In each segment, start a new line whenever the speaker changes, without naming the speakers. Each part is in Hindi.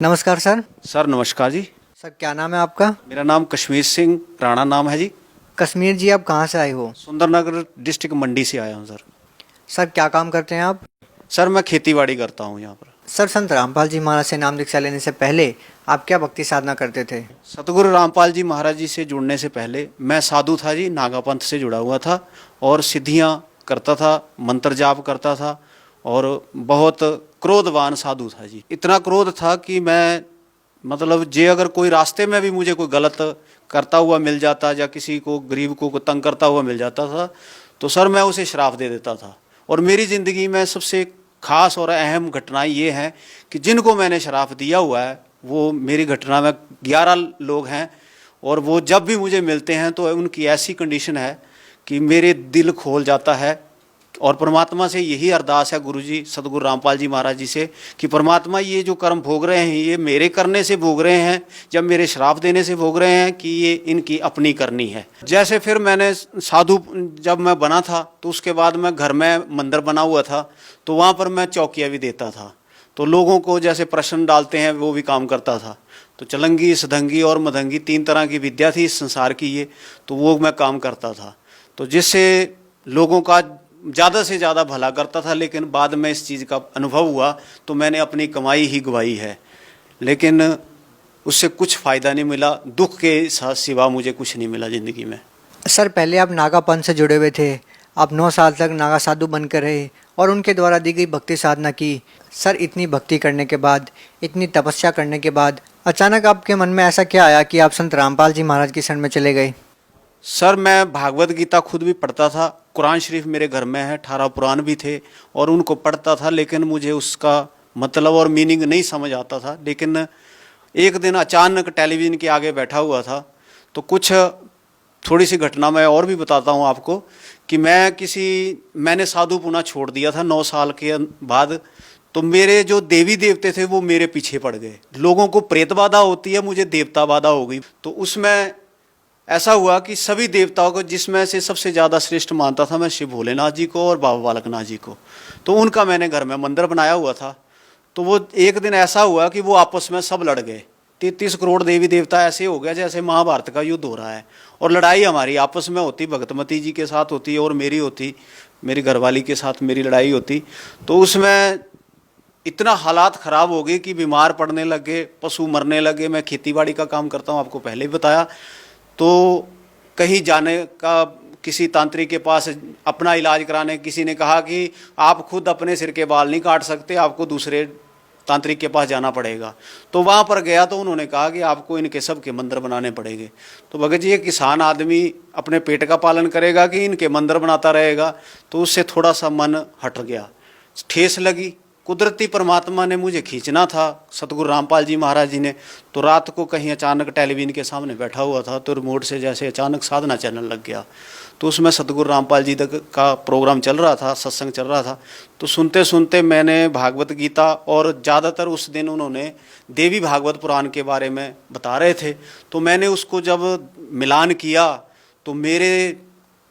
नमस्कार सर।
सर नमस्कार जी।
सर क्या नाम है आपका?
मेरा नाम कश्मीर सिंह राणा नाम है जी।
कश्मीर जी, आप कहाँ से आए हो?
सुंदरनगर डिस्ट्रिक्ट मंडी से आया हूँ सर।
सर क्या काम करते हैं आप?
सर मैं खेतीबाड़ी करता हूँ यहाँ पर।
सर संत रामपाल जी महाराज से नाम दीक्षा लेने से पहले आप क्या भक्ति साधना करते थे?
सतगुरु रामपाल जी महाराज जी से जुड़ने से पहले मैं साधु था जी, नागा पंथ से जुड़ा हुआ था और सिद्धियाँ करता था, मंत्र जाप करता था और बहुत क्रोधवान साधु था जी। इतना क्रोध था कि मैं मतलब जे अगर कोई रास्ते में भी मुझे कोई गलत करता हुआ मिल जाता या किसी को गरीब को तंग करता हुआ मिल जाता था तो सर मैं उसे श्राप दे देता था। और मेरी ज़िंदगी में सबसे खास और अहम घटनाएं ये हैं कि जिनको मैंने श्राप दिया हुआ है वो मेरी घटना में 11 लोग हैं और वो जब भी मुझे मिलते हैं तो उनकी ऐसी कंडीशन है कि मेरे दिल खोल जाता है। और परमात्मा से यही अरदास है गुरु जी सतगुरु रामपाल जी महाराज जी से कि परमात्मा ये जो कर्म भोग रहे हैं ये मेरे करने से भोग रहे हैं, जब मेरे श्राप देने से भोग रहे हैं कि ये इनकी अपनी करनी है। जैसे फिर मैंने साधु जब मैं बना था तो उसके बाद मैं घर में मंदिर बना हुआ था तो वहाँ पर मैं चौकिया भी देता था। तो लोगों को जैसे प्रश्न डालते हैं वो भी काम करता था। तो चलंगी सदंगी और मदंगी 3 तरह की विद्या थी इस संसार की ये, तो वो मैं काम करता था। तो जिससे लोगों का ज़्यादा से ज़्यादा भला करता था। लेकिन बाद में इस चीज़ का अनुभव हुआ तो मैंने अपनी कमाई ही गवाई है, लेकिन उससे कुछ फ़ायदा नहीं मिला। दुख के सिवा मुझे कुछ नहीं मिला ज़िंदगी में।
सर पहले आप नागा पंथ से जुड़े हुए थे, आप 9 साल तक नागा साधु बनकर रहे और उनके द्वारा दी गई भक्ति साधना की। सर इतनी भक्ति करने के बाद, इतनी तपस्या करने के बाद अचानक आपके मन में ऐसा क्या आया कि आप संत रामपाल जी महाराज की शरण में चले गए?
सर मैं भागवत गीता खुद भी पढ़ता था, कुरान शरीफ मेरे घर में है, 18 पुराण भी थे और उनको पढ़ता था, लेकिन मुझे उसका मतलब और मीनिंग नहीं समझ आता था। लेकिन एक दिन अचानक टेलीविज़न के आगे बैठा हुआ था तो कुछ थोड़ी सी घटना मैं और भी बताता हूँ आपको कि मैंने साधु पुना छोड़ दिया था 9 साल के बाद। तो मेरे जो देवी देवते थे वो मेरे पीछे पड़ गए। लोगों को प्रेत बाधा होती है, मुझे देवता बाधा हो गई। तो उसमें ऐसा हुआ कि सभी देवताओं को जिसमें से सबसे ज़्यादा श्रेष्ठ मानता था मैं शिव भोलेनाथ जी को और बाबा बालकनाथ जी को। तो उनका मैंने घर में मंदिर बनाया हुआ था। तो वो एक दिन ऐसा हुआ कि वो आपस में सब लड़ गए। 33 करोड़ देवी देवता ऐसे हो गया जैसे महाभारत का युद्ध हो रहा है और लड़ाई हमारी आपस में होती, भगतमती जी के साथ होती और मेरी होती, मेरी घरवाली के साथ मेरी लड़ाई होती। तो उसमें इतना हालात ख़राब हो गए कि बीमार पड़ने लगे, पशु मरने लगे। मैं खेतीबाड़ी का काम करता हूँ, आपको पहले भी बताया। तो कहीं जाने का, किसी तांत्रिक के पास अपना इलाज कराने, किसी ने कहा कि आप खुद अपने सिर के बाल नहीं काट सकते, आपको दूसरे तांत्रिक के पास जाना पड़ेगा। तो वहाँ पर गया तो उन्होंने कहा कि आपको इनके सब के मंदिर बनाने पड़ेंगे। तो भगत जी, ये किसान आदमी अपने पेट का पालन करेगा कि इनके मंदिर बनाता रहेगा? तो उससे थोड़ा सा मन हट गया, ठेस लगी। कुदरती परमात्मा ने मुझे खींचना था, सतगुरु रामपाल जी महाराज जी ने। तो रात को कहीं अचानक टेलीविज़न के सामने बैठा हुआ था तो रिमोट से जैसे अचानक साधना चैनल लग गया। तो उसमें सतगुरु रामपाल जी तक का प्रोग्राम चल रहा था, सत्संग चल रहा था। तो सुनते सुनते मैंने भागवत गीता और ज़्यादातर उस दिन उन्होंने देवी भागवत पुराण के बारे में बता रहे थे। तो मैंने उसको जब मिलान किया तो मेरे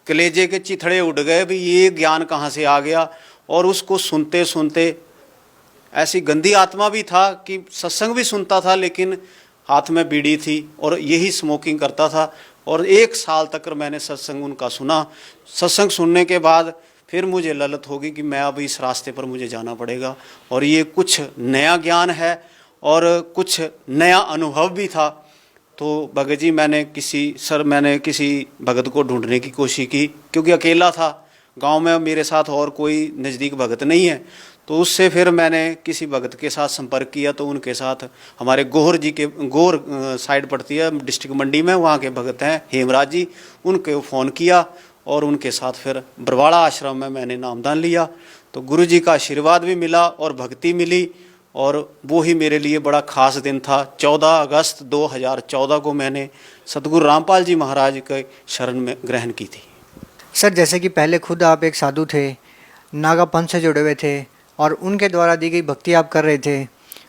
कलेजे के चिथड़े उड़ गए भी ये ज्ञान कहाँ से आ गया। और उसको सुनते सुनते ऐसी गंदी आत्मा भी था कि सत्संग भी सुनता था लेकिन हाथ में बीड़ी थी और यही स्मोकिंग करता था। और 1 साल तक मैंने सत्संग उनका सुना। सत्संग सुनने के बाद फिर मुझे ललत होगी कि मैं अब इस रास्ते पर मुझे जाना पड़ेगा और ये कुछ नया ज्ञान है और कुछ नया अनुभव भी था। तो भगत जी मैंने किसी भगत को ढूंढने की कोशिश की, क्योंकि अकेला था, गांव में मेरे साथ और कोई नज़दीक भगत नहीं है। तो उससे फिर मैंने किसी भगत के साथ संपर्क किया। तो उनके साथ हमारे गोहर जी के, गोहर साइड पड़ती है डिस्ट्रिक्ट मंडी में, वहाँ के भगत हैं हेमराज जी, उनके फ़ोन किया और उनके साथ फिर बरवाड़ा आश्रम में मैंने नामदान लिया। तो गुरु जी का आशीर्वाद भी मिला और भक्ति मिली और वो ही मेरे लिए बड़ा ख़ास दिन था। 14 अगस्त 2014 को मैंने सतगुरु रामपाल जी महाराज के शरण में ग्रहण की थी।
सर जैसे कि पहले खुद आप एक साधु थे, नागा पंथ से जुड़े हुए थे और उनके द्वारा दी गई भक्ति आप कर रहे थे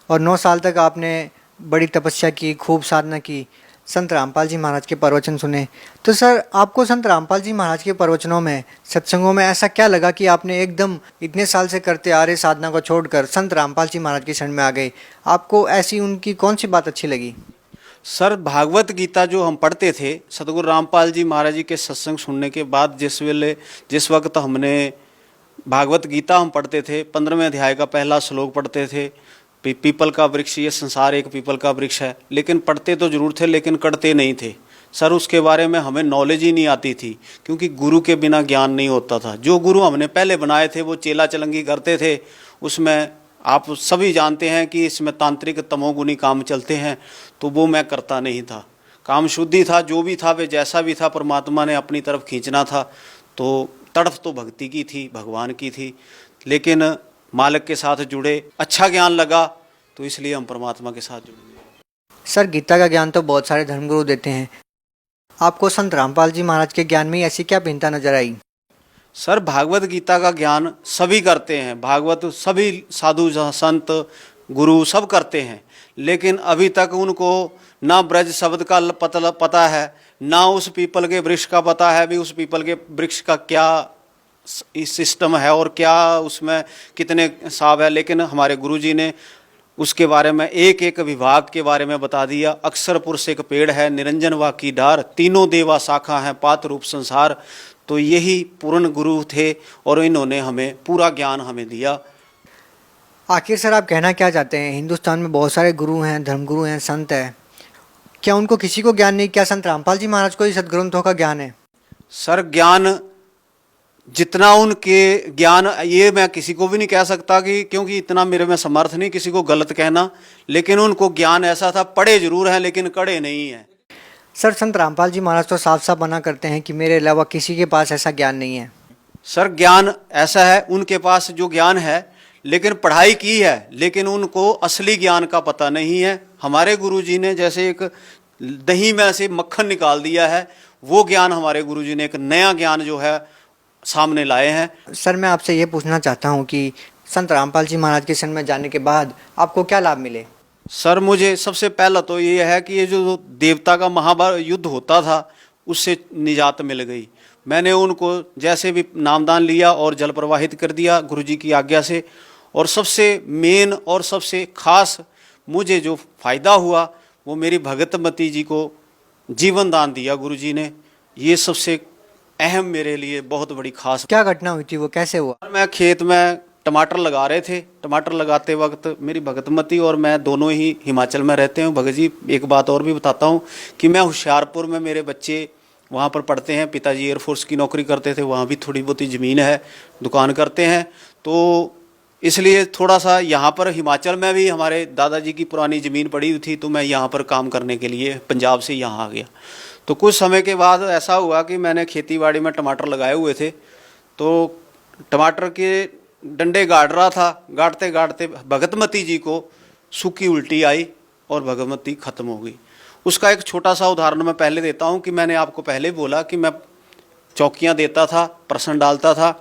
और 9 साल तक आपने बड़ी तपस्या की, खूब साधना की। संत रामपाल जी महाराज के प्रवचन सुने। तो सर आपको संत रामपाल जी महाराज के प्रवचनों में, सत्संगों में ऐसा क्या लगा कि आपने एकदम इतने साल से करते आ रहे साधना को छोड़कर संत रामपाल जी महाराज की शरण में आ गए? आपको ऐसी उनकी कौन सी बात अच्छी लगी?
सर भागवत गीता जो हम पढ़ते थे सतगुरु रामपाल जी महाराज जी के सत्संग सुनने के बाद, जिस वक्त हमने भागवत गीता हम पढ़ते थे, 15वें अध्याय का पहला श्लोक पढ़ते थे, पीपल का वृक्ष, ये संसार एक पीपल का वृक्ष है, लेकिन पढ़ते तो जरूर थे लेकिन करते नहीं थे। सर उसके बारे में हमें नॉलेज ही नहीं आती थी, क्योंकि गुरु के बिना ज्ञान नहीं होता था। जो गुरु हमने पहले बनाए थे वो चेला चलंगी करते थे, उसमें आप सभी जानते हैं कि इसमें तांत्रिक तमोगुनी काम चलते हैं, तो वो मैं करता नहीं था। काम शुद्धि था, जो भी था वे जैसा भी था परमात्मा ने अपनी तरफ खींचना था। तो तड़फ तो भक्ति की थी, भगवान की थी, लेकिन मालिक के साथ जुड़े, अच्छा ज्ञान लगा तो इसलिए हम परमात्मा के साथ जुड़ गए।
सर गीता का ज्ञान तो बहुत सारे धर्मगुरु देते हैं, आपको संत रामपाल जी महाराज के ज्ञान में ऐसी क्या भिन्नता नजर आई?
सर भागवत गीता का ज्ञान सभी करते हैं, भागवत सभी साधु संत गुरु सब करते हैं, लेकिन अभी तक उनको ना ब्रज शब्द का पता है, ना उस पीपल के वृक्ष का पता है भी उस पीपल के वृक्ष का क्या सिस्टम है और क्या उसमें कितने साब है। लेकिन हमारे गुरुजी ने उसके बारे में एक एक विभाग के बारे में बता दिया। अक्षर पुरुष एक पेड़ है, निरंजन वा की डार, तीनों देवा शाखा है, पात रूप संसार। तो यही पूर्ण गुरु थे और इन्होंने हमें पूरा ज्ञान हमें दिया।
आखिर सर आप कहना क्या चाहते हैं? हिंदुस्तान में बहुत सारे गुरु हैं, धर्मगुरु हैं, संत हैं, क्या उनको किसी को ज्ञान नहीं? क्या संत रामपाल जी महाराज को ही सदग्रंथों का ज्ञान है?
सर ज्ञान जितना उनके ज्ञान, ये मैं किसी को भी नहीं कह सकता कि, क्योंकि इतना मेरे में समर्थ नहीं किसी को गलत कहना, लेकिन उनको ज्ञान ऐसा था, पढ़े जरूर हैं लेकिन कड़े नहीं हैं।
सर संत रामपाल जी महाराज तो साफ साफ मना करते हैं कि मेरे अलावा किसी के पास ऐसा ज्ञान नहीं है।
सर ज्ञान ऐसा है, उनके पास जो ज्ञान है लेकिन पढ़ाई की है, लेकिन उनको असली ज्ञान का पता नहीं है। हमारे गुरुजी ने जैसे एक दही में से मक्खन निकाल दिया है, वो ज्ञान हमारे गुरुजी ने एक नया ज्ञान जो है सामने लाए हैं।
सर मैं आपसे ये पूछना चाहता हूँ कि संत रामपाल जी महाराज के शरण में जाने के बाद आपको क्या लाभ मिले?
सर मुझे सबसे पहला तो ये है कि ये जो देवता का महाभारत युद्ध होता था उससे निजात मिल गई। मैंने उनको जैसे भी नामदान लिया और जल प्रवाहित कर दिया गुरुजी की आज्ञा से। और सबसे मेन और सबसे खास मुझे जो फायदा हुआ वो मेरी भगतमती जी को जीवन दान दिया गुरुजी ने। ये सबसे अहम मेरे लिए बहुत बड़ी खास।
क्या घटना हुई थी, वो कैसे हुआ?
मैं खेत में टमाटर लगा रहे थे, टमाटर लगाते वक्त मेरी भगतमती और मैं दोनों ही हिमाचल में रहते हैं। भगत जी एक बात और भी बताता हूँ कि मैं होशियारपुर में, मेरे बच्चे वहाँ पर पढ़ते हैं, पिताजी एयरफोर्स की नौकरी करते थे, वहाँ भी थोड़ी बहुत ज़मीन है, दुकान करते हैं, तो इसलिए थोड़ा सा यहाँ पर हिमाचल में भी हमारे दादाजी की पुरानी ज़मीन पड़ी हुई थी, तो मैं यहाँ पर काम करने के लिए पंजाब से यहाँ आ गया। तो कुछ समय के बाद ऐसा हुआ कि मैंने खेती बाड़ी में टमाटर लगाए हुए थे, तो टमाटर के डंडे गाड़ रहा था, गाड़ते गाड़ते भगतमती जी को सूखी उल्टी आई और भगतमती खत्म हो गई। उसका एक छोटा सा उदाहरण मैं पहले देता हूँ कि मैंने आपको पहले बोला कि मैं चौकियाँ देता था, प्रश्न डालता था।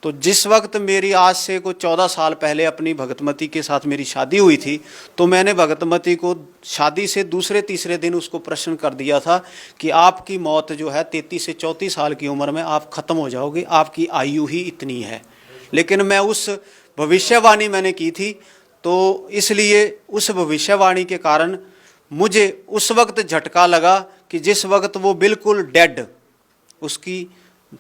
तो जिस वक्त मेरी आज से कोई 14 साल पहले अपनी भगतमती के साथ मेरी शादी हुई थी, तो मैंने भगतमती को शादी से दूसरे तीसरे दिन उसको प्रश्न कर दिया था कि आपकी मौत जो है 33 से 34 साल की उम्र में आप ख़त्म हो जाओगे, आपकी आयु ही इतनी है। लेकिन मैं उस भविष्यवाणी मैंने की थी, तो इसलिए उस भविष्यवाणी के कारण मुझे उस वक्त झटका लगा कि जिस वक्त वो बिल्कुल डेड, उसकी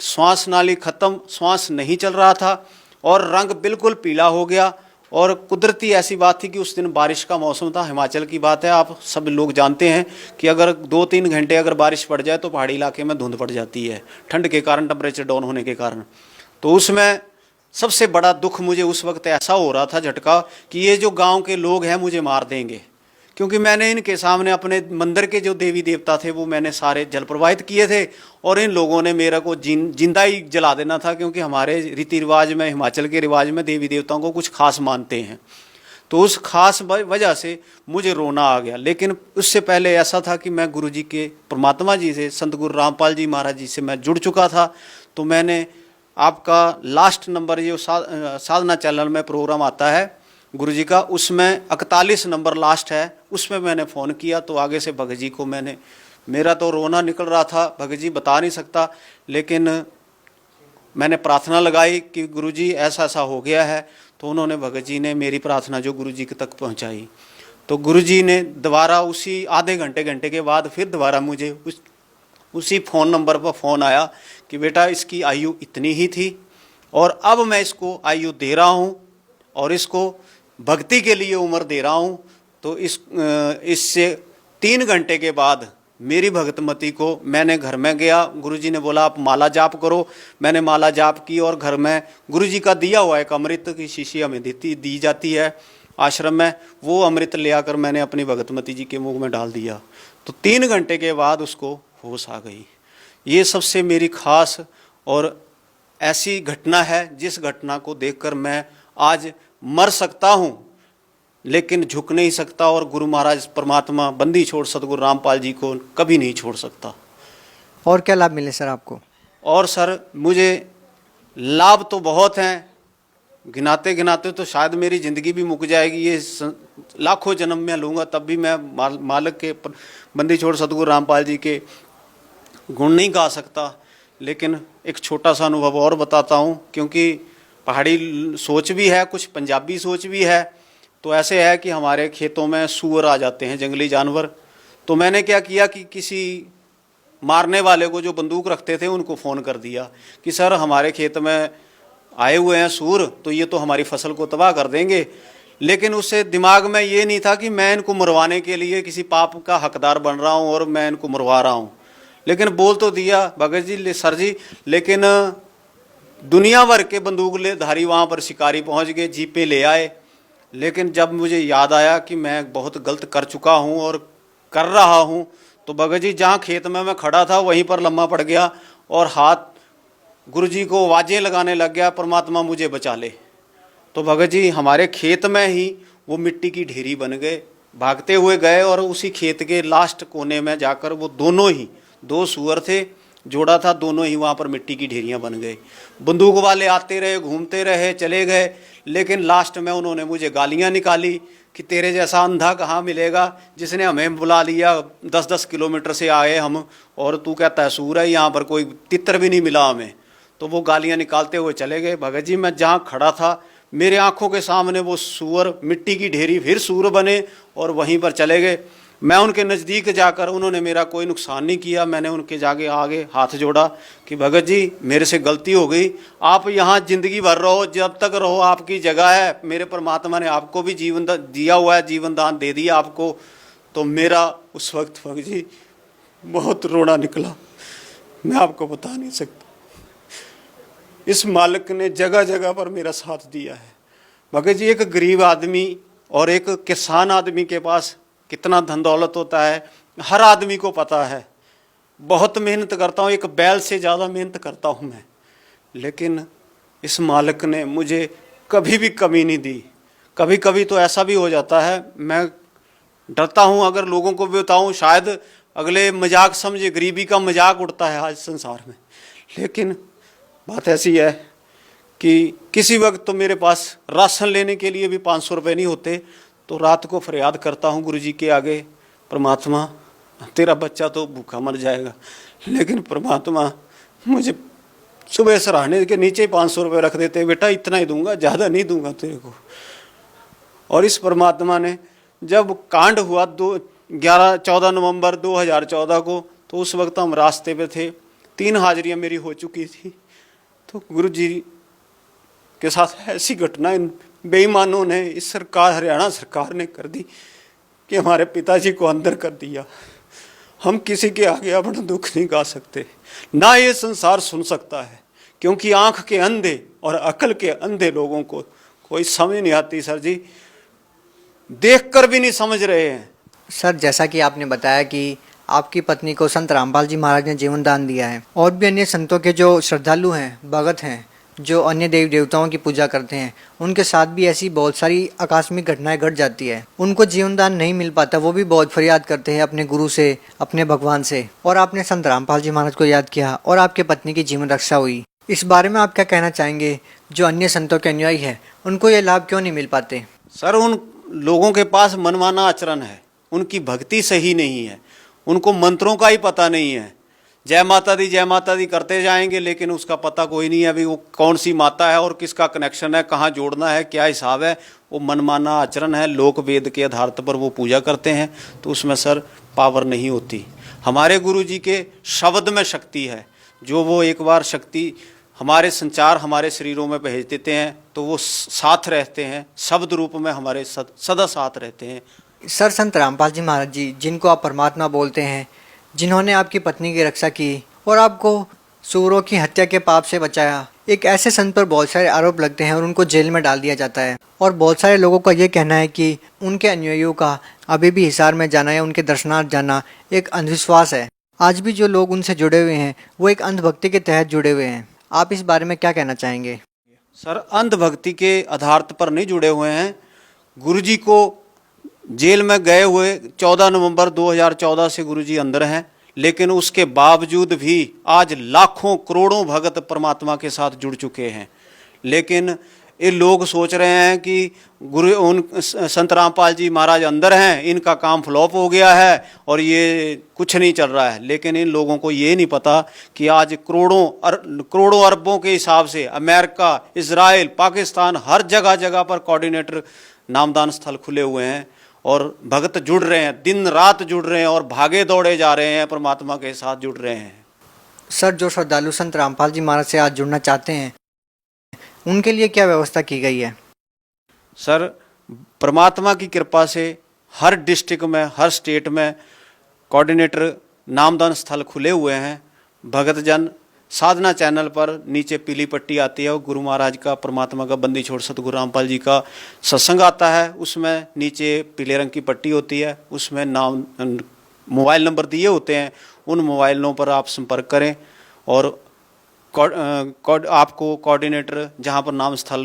श्वास नाली खत्म, श्वास नहीं चल रहा था और रंग बिल्कुल पीला हो गया। और कुदरती ऐसी बात थी कि उस दिन बारिश का मौसम था, हिमाचल की बात है, आप सब लोग जानते हैं कि अगर 2-3 घंटे अगर बारिश पड़ जाए तो पहाड़ी इलाके में धुंध पड़ जाती है ठंड के कारण, टेम्परेचर डाउन होने के कारण। तो उसमें सबसे बड़ा दुख मुझे उस वक्त ऐसा हो रहा था, झटका, कि ये जो गाँव के लोग हैं मुझे मार देंगे, क्योंकि मैंने इनके सामने अपने मंदिर के जो देवी देवता थे वो मैंने सारे जल प्रवाहित किए थे और इन लोगों ने मेरे को जिंदा ही जला देना था, क्योंकि हमारे रीति रिवाज में, हिमाचल के रिवाज में देवी देवताओं को कुछ खास मानते हैं। तो उस खास वजह से मुझे रोना आ गया। लेकिन उससे पहले ऐसा था कि मैं गुरु जी के, परमात्मा जी से, संत गुरु रामपाल जी महाराज जी से मैं जुड़ चुका था। तो मैंने आपका लास्ट नंबर जो साधना चैनल में प्रोग्राम आता है गुरुजी का, उसमें 41 नंबर लास्ट है, उसमें मैंने फ़ोन किया, तो आगे से भगत जी को मैंने मेरा तो रोना निकल रहा था, भगत जी बता नहीं सकता। लेकिन मैंने प्रार्थना लगाई कि गुरुजी ऐसा ऐसा हो गया है, तो उन्होंने, भगत जी ने मेरी प्रार्थना जो गुरुजी तक पहुंचाई। तो गुरुजी ने दोबारा उसी आधे घंटे के बाद फिर दोबारा मुझे उसी फ़ोन नंबर पर फ़ोन आया कि बेटा इसकी आयु इतनी ही थी और अब मैं इसको आयु दे रहा हूँ और इसको भक्ति के लिए उम्र दे रहा हूँ। तो इससे 3 घंटे के बाद मेरी भगतमती को मैंने घर में गया, गुरुजी ने बोला आप माला जाप करो। मैंने माला जाप की और घर में गुरुजी का दिया हुआ एक अमृत की शीशी हमें दी जाती है आश्रम में, वो अमृत ले आकर मैंने अपनी भगतमती जी के मुंह में डाल दिया। तो 3 घंटे के बाद उसको होश आ गई। ये सबसे मेरी खास और ऐसी घटना है जिस घटना को देखकर मैं आज मर सकता हूँ लेकिन झुक नहीं सकता, और गुरु महाराज परमात्मा बंदी छोड़ सतगुरु रामपाल जी को कभी नहीं छोड़ सकता।
और क्या लाभ मिले सर आपको?
और सर मुझे लाभ तो बहुत हैं, गिनाते गिनाते तो शायद मेरी ज़िंदगी भी मुक जाएगी। ये लाखों जन्म में लूँगा तब भी मैं मालिक के बंदी छोड़ सतगुरु रामपाल जी के गुण नहीं गा सकता। लेकिन एक छोटा सा अनुभव और बताता हूँ, क्योंकि पहाड़ी सोच भी है, कुछ पंजाबी सोच भी है। तो ऐसे है कि हमारे खेतों में सूअर आ जाते हैं, जंगली जानवर। तो मैंने क्या किया कि किसी मारने वाले को जो बंदूक रखते थे उनको फ़ोन कर दिया कि सर हमारे खेत में आए हुए हैं सूर, तो ये तो हमारी फसल को तबाह कर देंगे। लेकिन उससे दिमाग में ये नहीं था कि मैं इनको मरवाने के लिए किसी पाप का हकदार बन रहा हूँ और मैं इनको मरवा रहा हूँ। लेकिन बोल तो दिया भगत जी सर जी, लेकिन दुनिया भर के बंदूक ले धारी वहाँ पर शिकारी पहुँच गए, जीपे ले आए। लेकिन जब मुझे याद आया कि मैं बहुत गलत कर चुका हूँ और कर रहा हूँ, तो भगत जी जहाँ खेत में मैं खड़ा था वहीं पर लम्बा पड़ गया और हाथ गुरुजी को आवाज़ें लगाने लग गया, परमात्मा मुझे बचा ले। तो भगत जी हमारे खेत में ही वो मिट्टी की ढेरी बन गए। भागते हुए गए और उसी खेत के लास्ट कोने में जाकर वो दोनों ही 2 सूअर थे, जोड़ा था, दोनों ही वहाँ पर मिट्टी की ढेरियाँ बन गए। बंदूक वाले आते रहे, घूमते रहे, चले गए। लेकिन लास्ट में उन्होंने मुझे गालियाँ निकाली कि तेरे जैसा अंधा कहाँ मिलेगा जिसने हमें बुला लिया, 10-10 किलोमीटर से आए हम और तू कहता है सूर है, यहाँ पर कोई तितर भी नहीं मिला हमें। तो वो गालियाँ निकालते हुए चले गए। भगत जी मैं जहाँ खड़ा था मेरे आंखों के सामने वो सूअर, मिट्टी की ढेरी फिर सूअर बने और वहीं पर चले गए। मैं उनके नज़दीक जाकर, उन्होंने मेरा कोई नुकसान नहीं किया, मैंने उनके जाके आगे हाथ जोड़ा कि भगत जी मेरे से गलती हो गई, आप यहाँ ज़िंदगी भर रहो, जब तक रहो आपकी जगह है, मेरे परमात्मा ने आपको भी जीवन दिया हुआ है, जीवन दान दे दिया आपको। तो मेरा उस वक्त भगत जी बहुत रोना निकला, मैं आपको बता नहीं सकता। इस मालिक ने जगह जगह पर मेरा साथ दिया है। भगत जी एक गरीब आदमी और एक किसान आदमी के पास कितना धन दौलत होता है हर आदमी को पता है। बहुत मेहनत करता हूँ, एक बैल से ज़्यादा मेहनत करता हूँ मैं, लेकिन इस मालिक ने मुझे कभी भी कमी नहीं दी। कभी कभी तो ऐसा भी हो जाता है, मैं डरता हूँ अगर लोगों को भी बताऊँ, शायद अगले मजाक समझे, गरीबी का मजाक उड़ता है आज संसार में। लेकिन बात ऐसी है कि किसी वक्त तो मेरे पास राशन लेने के लिए भी 500 रुपये नहीं होते, तो रात को फरियाद करता हूँ गुरुजी के आगे, परमात्मा तेरा बच्चा तो भूखा मर जाएगा, लेकिन परमात्मा मुझे सुबह सराहने के नीचे 500 रुपये रख देते, बेटा इतना ही दूंगा, ज़्यादा नहीं दूंगा तेरे को। और इस परमात्मा ने जब कांड हुआ 14 नवंबर 2014 को, तो उस वक्त हम रास्ते पे थे, 3 हाजिरियाँ मेरी हो चुकी थी। तो गुरुजी के साथ ऐसी घटना इन बेईमानों ने, इस सरकार, हरियाणा सरकार ने कर दी कि हमारे पिताजी को अंदर कर दिया। हम किसी के आगे अपना दुख नहीं गा सकते, ना ये संसार सुन सकता है, क्योंकि आंख के अंधे और अकल के अंधे लोगों को कोई समझ नहीं आती सर जी, देखकर भी नहीं समझ रहे हैं।
सर जैसा कि आपने बताया कि आपकी पत्नी को संत रामपाल जी महाराज ने जीवन दान दिया है, और भी अन्य संतों के जो श्रद्धालु हैं, भगत हैं, जो अन्य देवी देवताओं की पूजा करते हैं, उनके साथ भी ऐसी बहुत सारी आकस्मिक घटनाएं घट जाती है। उनको जीवन दान नहीं मिल पाता, वो भी बहुत फरियाद करते हैं अपने गुरु से, अपने भगवान से। और आपने संत रामपाल जी महाराज को याद किया और आपके पत्नी की जीवन रक्षा हुई। इस बारे में आप क्या कहना चाहेंगे? जो अन्य संतों के अनुयायी है उनको ये लाभ क्यों नहीं मिल पाते?
सर उन लोगों के पास मनमाना आचरण है, उनकी भक्ति सही नहीं है, उनको मंत्रों का ही पता नहीं है। जय माता दी करते जाएंगे, लेकिन उसका पता कोई नहीं है अभी वो कौन सी माता है और किसका कनेक्शन है, कहाँ जोड़ना है, क्या हिसाब है। वो मनमाना आचरण है, लोक वेद के आधार पर वो पूजा करते हैं, तो उसमें सर पावर नहीं होती। हमारे गुरु जी के शब्द में शक्ति है। जो वो एक बार शक्ति हमारे संचार हमारे शरीरों में भेज देते हैं तो वो साथ रहते हैं, शब्द रूप में हमारे सदा साथ रहते हैं।
सर संत रामपाल जी महाराज जी, जिनको आप परमात्मा बोलते हैं, जिन्होंने आपकी पत्नी की रक्षा की और आपको सूरों की हत्या के पाप से बचाया, एक ऐसे संत पर बहुत सारे आरोप लगते हैं और उनको जेल में डाल दिया जाता है। और बहुत सारे लोगों का ये कहना है कि उनके अनुयायियों का अभी भी हिसार में जाना या उनके दर्शनार्थ जाना एक अंधविश्वास है। आज भी जो लोग उनसे जुड़े हुए हैं वो एक अंधभक्ति के तहत जुड़े हुए हैं। आप इस बारे में क्या कहना चाहेंगे?
सर, अंधभक्ति के आधार पर नहीं जुड़े हुए हैं। गुरुजी को जेल में गए हुए 14 नवंबर 2014 से गुरुजी अंदर हैं, लेकिन उसके बावजूद भी आज लाखों करोड़ों भगत परमात्मा के साथ जुड़ चुके हैं। लेकिन ये लोग सोच रहे हैं कि संत रामपाल जी महाराज अंदर हैं, इनका काम फ्लॉप हो गया है और ये कुछ नहीं चल रहा है। लेकिन इन लोगों को ये नहीं पता कि आज करोड़ों अरबों के हिसाब से अमेरिका, इजराइल, पाकिस्तान, हर जगह पर कोऑर्डिनेटर नामदान स्थल खुले हुए हैं और भक्त जुड़ रहे हैं, दिन रात जुड़ रहे हैं और भागे दौड़े जा रहे हैं, परमात्मा के साथ जुड़ रहे हैं।
सर, जो श्रद्धालु संत रामपाल जी महाराज से आज जुड़ना चाहते हैं उनके लिए क्या व्यवस्था की गई है?
सर, परमात्मा की कृपा से हर डिस्ट्रिक्ट में, हर स्टेट में कोऑर्डिनेटर नामदान स्थल खुले हुए हैं। भगतजन साधना चैनल पर नीचे पीली पट्टी आती है और गुरु महाराज का, परमात्मा का बंदी छोड़ सतगुरु रामपाल जी का सत्संग आता है, उसमें नीचे पीले रंग की पट्टी होती है, उसमें नाम, मोबाइल नंबर दिए होते हैं। उन मोबाइलों पर आप संपर्क करें और आपको कोऑर्डिनेटर जहाँ पर नाम स्थल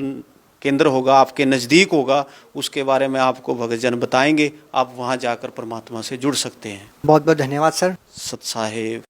केंद्र होगा, आपके नज़दीक होगा, उसके बारे में आपको भगतजन बताएंगे। आप वहाँ जाकर परमात्मा से जुड़ सकते हैं।
बहुत बहुत धन्यवाद सर।
सत साहेब।